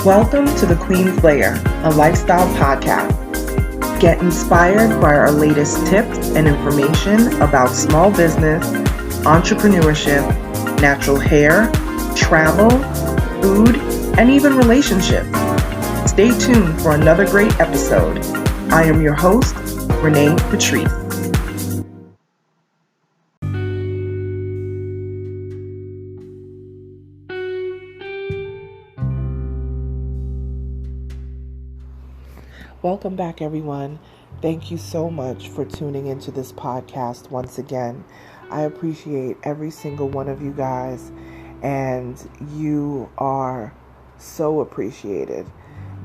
Welcome to the Queen's Lair, a lifestyle podcast. Get inspired by our latest tips and information about small business, entrepreneurship, natural hair, travel, food, and even relationships. Stay tuned for another great episode. I am your host, Renee Patrice. Welcome back, everyone. Thank you so much for tuning into this podcast once again. I appreciate every single one of you guys, and you are so appreciated.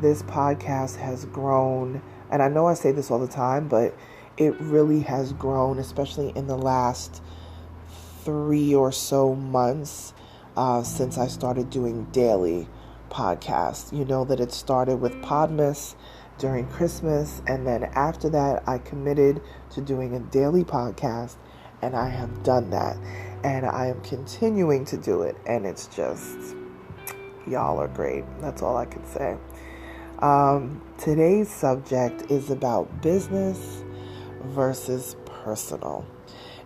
This podcast has grown, and I know I say this all the time, but it really has grown, especially in the last 3 or so months since I started doing daily podcasts. You know that it started with Podmas during Christmas, and then after that I committed to doing a daily podcast, and I have done that, and I am continuing to do it, and it's just, y'all are great. That's all I can say. Today's subject is about business versus personal.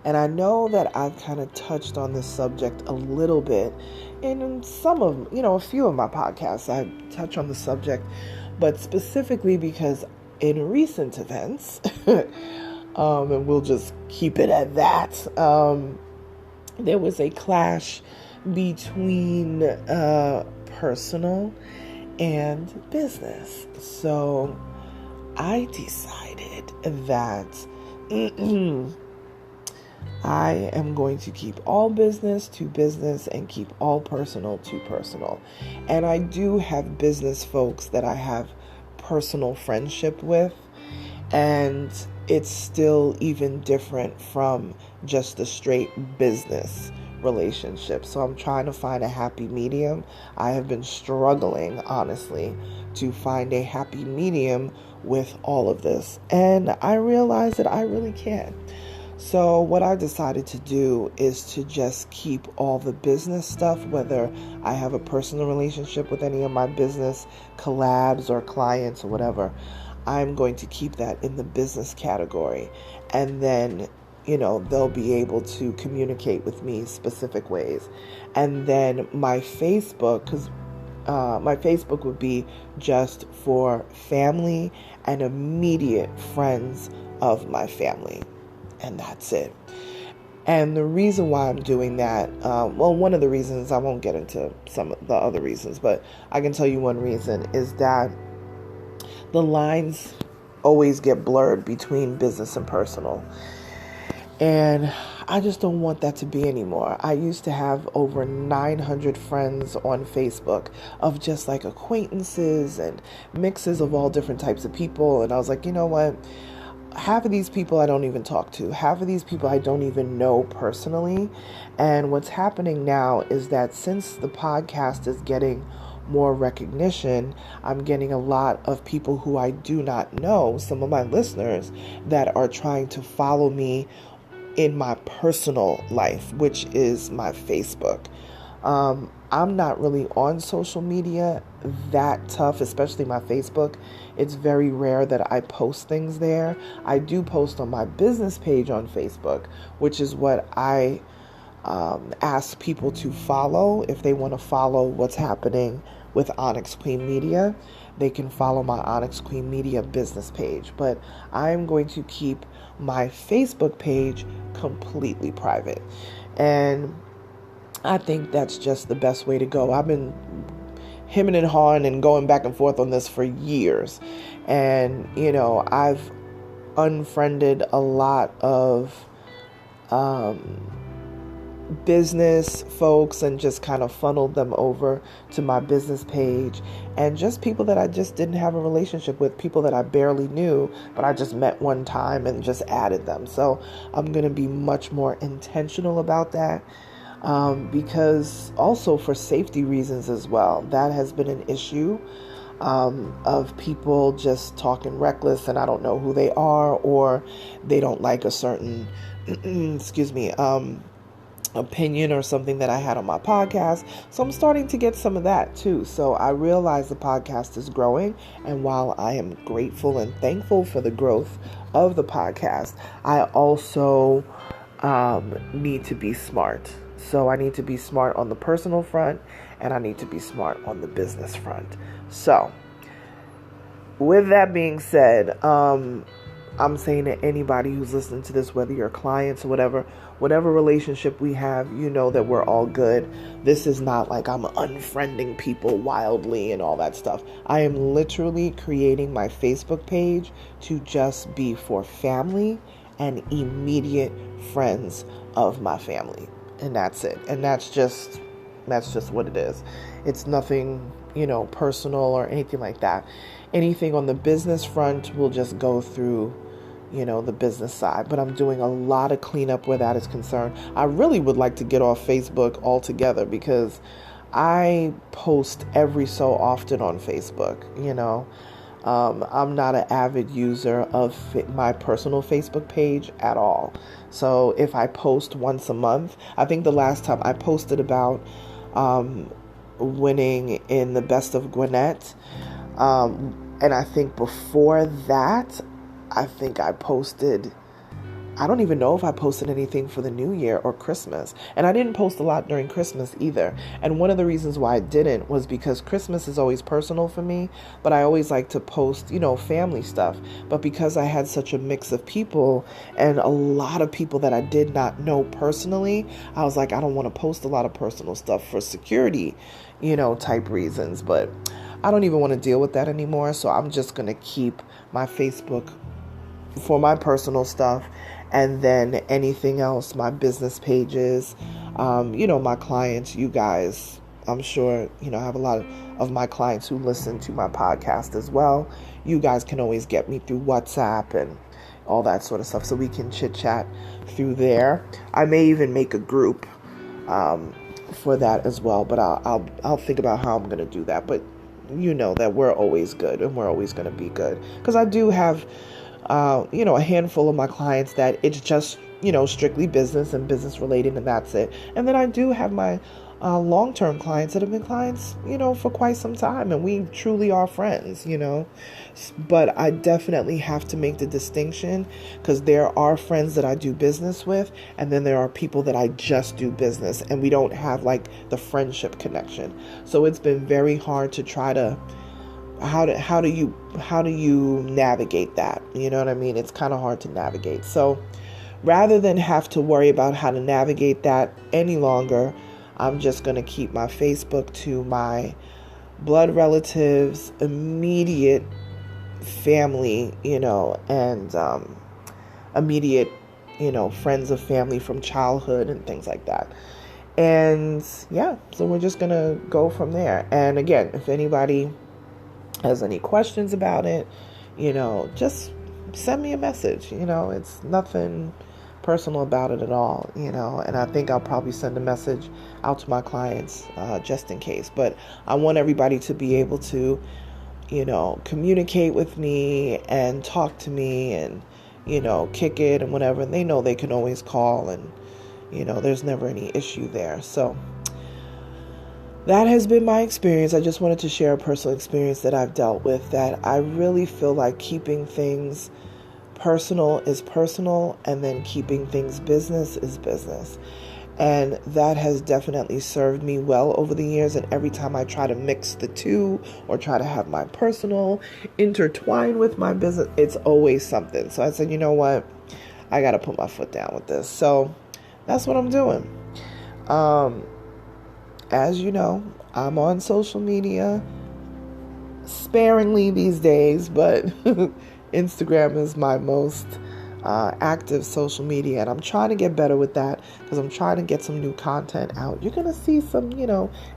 And I know that I've kind of touched on this subject a little bit in some of, a few of my podcasts. I touch on the subject, but specifically because in recent events, and we'll just keep it at that, there was a clash between personal and business. So I decided that I am going to keep all business to business and keep all personal to personal. And I do have business folks that I have personal friendship with, and it's still even different from just the straight business relationship. So I'm trying to find a happy medium. I have been struggling, honestly, to find a happy medium with all of this. And I realize that I really can. So what I decided to do is to just keep all the business stuff, whether I have a personal relationship with any of my business collabs or clients or whatever, I'm going to keep that in the business category. And then, they'll be able to communicate with me specific ways. And then my Facebook, because my Facebook would be just for family and immediate friends of my family. And that's it. And the reason why I'm doing that, one of the reasons, I won't get into some of the other reasons, but I can tell you one reason is that the lines always get blurred between business and personal. And I just don't want that to be anymore. I used to have over 900 friends on Facebook of just like acquaintances and mixes of all different types of people. And I was like, you know what? Half of these people I don't even talk to. Half of these people I don't even know personally. And what's happening now is that since the podcast is getting more recognition, I'm getting a lot of people who I do not know, some of my listeners, that are trying to follow me in my personal life, which is my Facebook. I'm not really on social media that tough, especially my Facebook. It's very rare that I post things there. I do post on my business page on Facebook, which is what I ask people to follow. If they want to follow what's happening with Onyx Queen Media, they can follow my Onyx Queen Media business page. But I'm going to keep my Facebook page completely private. And I think that's just the best way to go. I've been hemming and hawing and going back and forth on this for years. And, I've unfriended a lot of business folks and just kind of funneled them over to my business page, and just people that I just didn't have a relationship with, people that I barely knew, but I just met one time and just added them. So I'm going to be much more intentional about that. Because also for safety reasons as well. That has been an issue of people just talking reckless, and I don't know who they are, or they don't like a certain, opinion or something that I had on my podcast. So I'm starting to get some of that too. So I realize the podcast is growing. And while I am grateful and thankful for the growth of the podcast, I also need to be smart. So I need to be smart on the personal front, and I need to be smart on the business front. So with that being said, I'm saying to anybody who's listening to this, whether you're clients or whatever relationship we have, you know that we're all good. This is not like I'm unfriending people wildly and all that stuff. I am literally creating my Facebook page to just be for family and immediate friends of my family. And that's it. And that's just what it is. It's nothing, personal or anything like that. Anything on the business front will just go through the business side, but I'm doing a lot of cleanup where that is concerned. I really would like to get off Facebook altogether because I post every so often on Facebook. I'm not an avid user of my personal Facebook page at all. So if I post once a month, I think the last time I posted about winning in the Best of Gwinnett, and I think before that, I think I don't even know if I posted anything for the New Year or Christmas. And I didn't post a lot during Christmas either. And one of the reasons why I didn't was because Christmas is always personal for me, but I always like to post, family stuff. But because I had such a mix of people and a lot of people that I did not know personally, I was like, I don't want to post a lot of personal stuff for security, type reasons. But I don't even want to deal with that anymore. So I'm just going to keep my Facebook for my personal stuff, and then anything else, my business pages, my clients, you guys, I'm sure, I have a lot of my clients who listen to my podcast as well. You guys can always get me through WhatsApp and all that sort of stuff, so we can chit chat through there. I may even make a group for that as well, but I'll think about how I'm going to do that. But that we're always good and we're always going to be good, because I do have a handful of my clients that it's just, strictly business and business related, and that's it. And then I do have my long-term clients that have been clients, for quite some time, and we truly are friends, But I definitely have to make the distinction, because there are friends that I do business with, and then there are people that I just do business, and we don't have like the friendship connection. So it's been very hard to try to how do you navigate that? You know what I mean? It's kind of hard to navigate. So rather than have to worry about how to navigate that any longer, I'm just going to keep my Facebook to my blood relatives, immediate family, and immediate, friends of family from childhood and things like that. And yeah, so we're just going to go from there. And again, if anybody has any questions about it, just send me a message. It's nothing personal about it at all, and I think I'll probably send a message out to my clients just in case. But I want everybody to be able to, communicate with me and talk to me and, kick it and whatever. And they know they can always call, and, there's never any issue there. So that has been my experience. I just wanted to share a personal experience that I've dealt with, that I really feel like keeping things personal is personal, and then keeping things business is business. And that has definitely served me well over the years. And every time I try to mix the two or try to have my personal intertwine with my business, it's always something. So I said, you know what? I got to put my foot down with this. So that's what I'm doing. As you know, I'm on social media sparingly these days, but Instagram is my most active social media, and I'm trying to get better with that, because I'm trying to get some new content out. You're going to see some,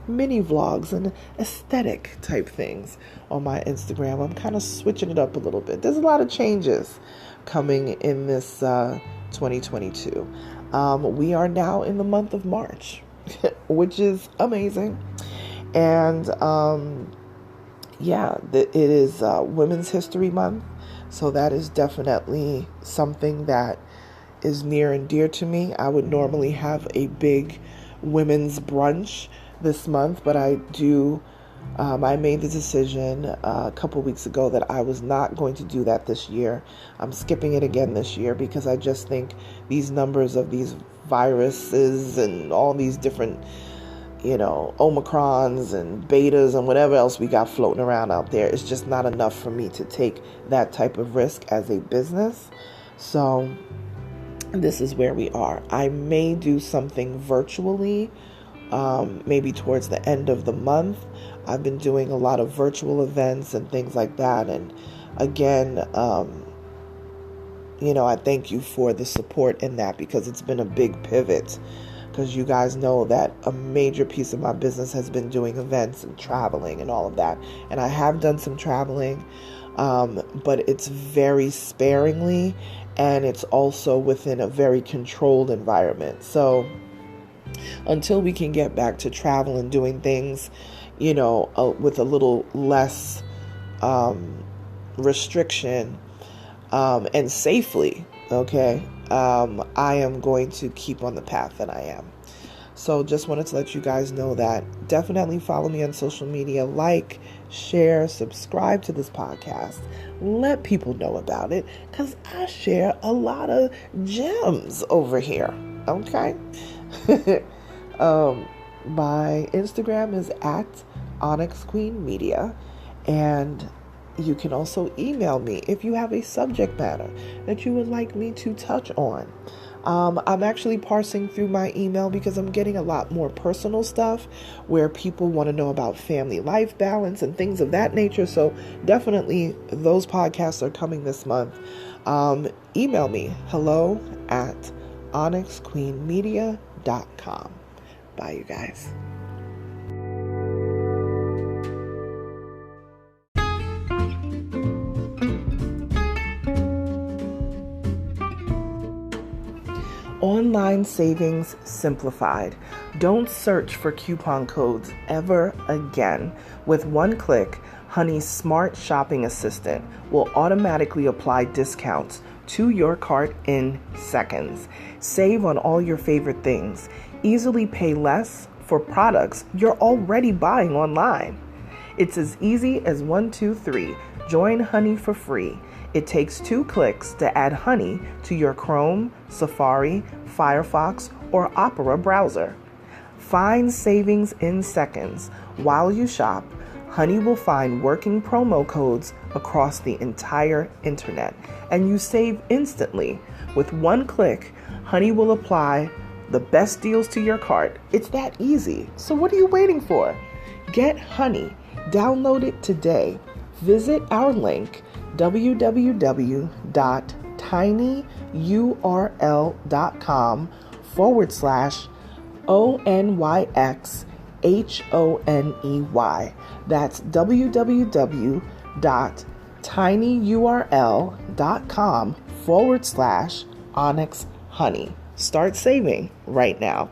mini vlogs and aesthetic type things on my Instagram. I'm kind of switching it up a little bit. There's a lot of changes coming in this 2022. We are now in the month of March, which is amazing. And it is Women's History Month. So that is definitely something that, is near and dear to me. I would normally have a big women's brunch this month, but I made the decision a couple weeks ago that I was not going to do that this year. I'm skipping it again this year because I just think these numbers of these viruses and all these different, Omicrons and betas and whatever else we got floating around out there, it's just not enough for me to take that type of risk as a business. So this is where we are. I may do something virtually, maybe towards the end of the month. I've been doing a lot of virtual events and things like that. And again, I thank you for the support in that, because it's been a big pivot. Because you guys know that a major piece of my business has been doing events and traveling and all of that. And I have done some traveling, but it's very sparingly, and it's also within a very controlled environment. So until we can get back to travel and doing things, with a little less restriction and safely, okay, I am going to keep on the path that I am. So just wanted to let you guys know that. Definitely follow me on social media, like, share, subscribe to this podcast. Let people know about it, because I share a lot of gems over here, okay? My Instagram is at Onyx Queen Media, and you can also email me if you have a subject matter that you would like me to touch on. I'm actually parsing through my email because I'm getting a lot more personal stuff where people want to know about family life balance and things of that nature. So definitely those podcasts are coming this month. Email me, hello@onyxqueenmedia.com. Bye, you guys. Online savings simplified. Don't search for coupon codes ever again. With one click, Honey's smart shopping assistant will automatically apply discounts to your cart in seconds. Save on all your favorite things. Easily pay less for products you're already buying online. It's as easy as 1, 2, 3. Join Honey for free. It takes 2 clicks to add Honey to your Chrome, Safari, Firefox, or Opera browser. Find savings in seconds. While you shop, Honey will find working promo codes across the entire internet, and you save instantly. With one click, Honey will apply the best deals to your cart. It's that easy. So what are you waiting for? Get Honey. Download it today. Visit our link, www.tinyurl.com/ONYXHONEY. That's www.tinyurl.com/Onyx Honey. Start saving right now.